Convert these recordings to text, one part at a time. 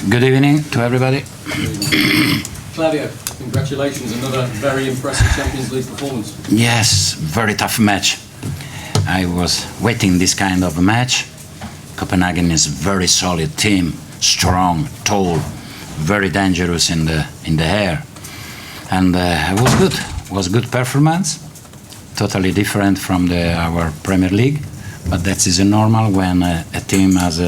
Good evening to everybody. Claudio, congratulations, another very impressive Champions League performance. Yes, very tough match. I was waiting this kind of match. Copenhagen is a very solid team, strong, tall, very dangerous in the air. And it was good. It was good performance, totally different from our Premier League. But that is normal when a team as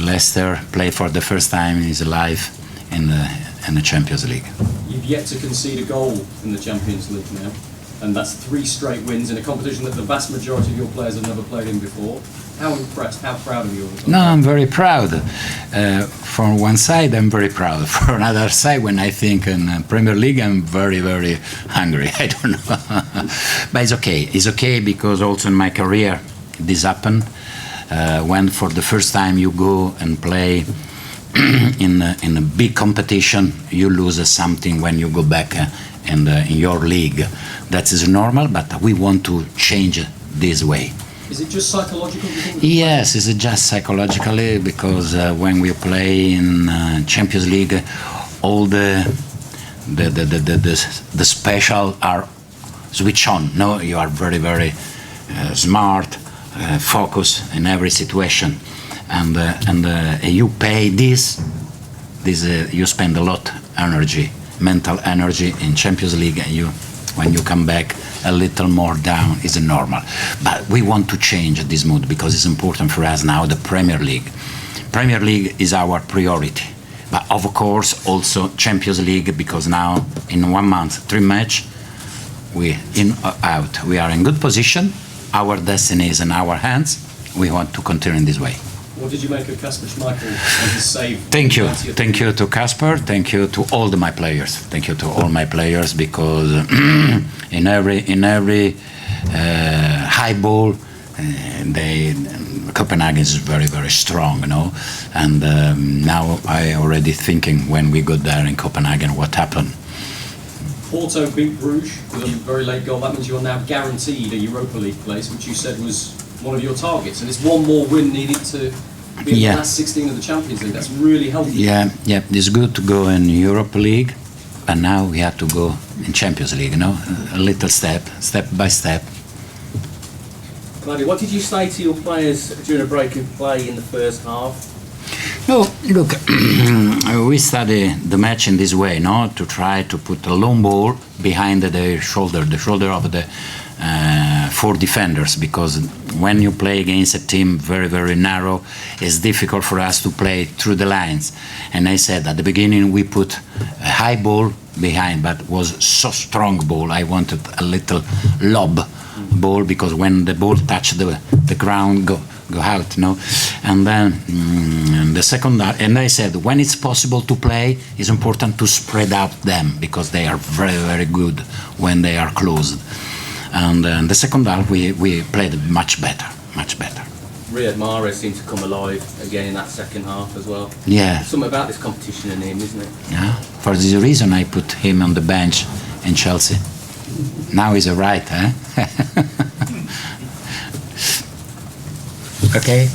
Leicester play for the first time in his life in the Champions League. You've yet to concede a goal in the Champions League now, and that's 3 straight wins in a competition that the vast majority of your players have never played in before. How impressed, how proud of you? No, I'm very proud. From one side, I'm very proud. For another side, when I think in Premier League, I'm very, very hungry. I don't know. But it's okay. It's okay because also in my career, this happened. When for the first time you go and play in a big competition, you lose something when you go back in your league. That is normal, but we want to change this way. Is it just psychological? Yes, it's just psychologically because when we play in Champions League, all the special are switch on. No, you are very, very smart. Focus in every situation, and you pay this. You spend a lot energy, mental energy in Champions League, and when you come back a little more down is normal. But we want to change this mood because it's important for us now. The Premier League. Premier League is our priority, but of course also Champions League because now in 1 month 3 matches, we in or out. We are in good position. Our destiny is in our hands. We want to continue in this way. What did you make of Kasper Schmeichel and his save? Thank you. Thank you to Kasper. Thank you to all my players. Thank you to all my players because in every high ball, Copenhagen is very, very strong, you know. And now I already thinking when we go there in Copenhagen, what happened. Porto beat Bruges with a very late goal. That means you're now guaranteed a Europa League place, which you said was one of your targets. And it's one more win needed to be in the last 16 of the Champions League. That's really healthy. Yeah, it's good to go in Europa League, but now we have to go in Champions League, you know, a little step by step. Claudio, what did you say to your players during a break of play in the first half? No, look, we study the match in this way, no? To try to put a long ball behind the shoulder of the 4 defenders, because when you play against a team very, very narrow, it's difficult for us to play through the lines. And I said at the beginning we put a high ball behind, but it was so strong ball. I wanted a little lob ball because when the ball touched the ground, go out, no? And then the second, and I said when it's possible to play, it's important to spread out them because they are very, very good when they are closed. And the second half we played much better. Riyad Mahrez seemed to come alive again in that second half as well. Yeah. Something about this competition in him, isn't it? Yeah. For this reason, I put him on the bench in Chelsea. Now he's a right, eh? Okay.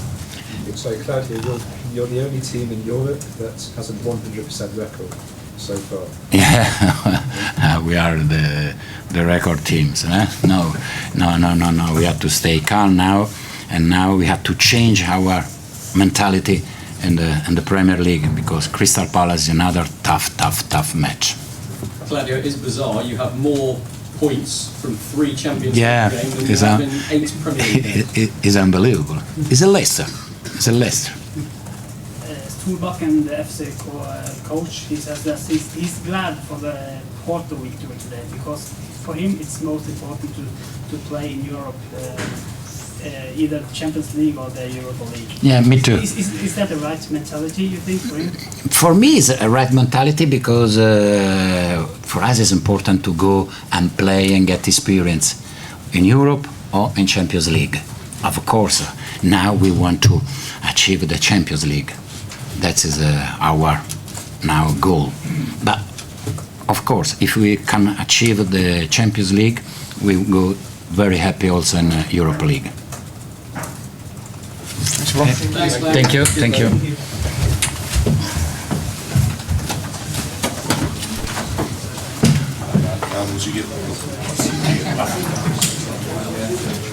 So Claudio, you're the only team in Europe that has a 100% record so far. Yeah, we are the record teams. Eh? No. We have to stay calm now, and now we have to change our mentality in the Premier League because Crystal Palace is another tough match. Claudio, it is bizarre. You have more points from 3 Champions League games than you have in 8 Premier League games. It's unbelievable. It's a Leicester. Solbakken, the FC coach, he says that he's glad for the Porto victory today because for him it's most important to play in Europe, either Champions League or the Europa League. Yeah, me too. Is that the right mentality, you think, for him? For me, it's a right mentality because for us it's important to go and play and get experience in Europe or in Champions League. Of course, now we want to achieve the Champions League. That is our now goal. But of course, if we can achieve the Champions League, we will go very happy also in Europa League. Thanks, Thank you. to get back.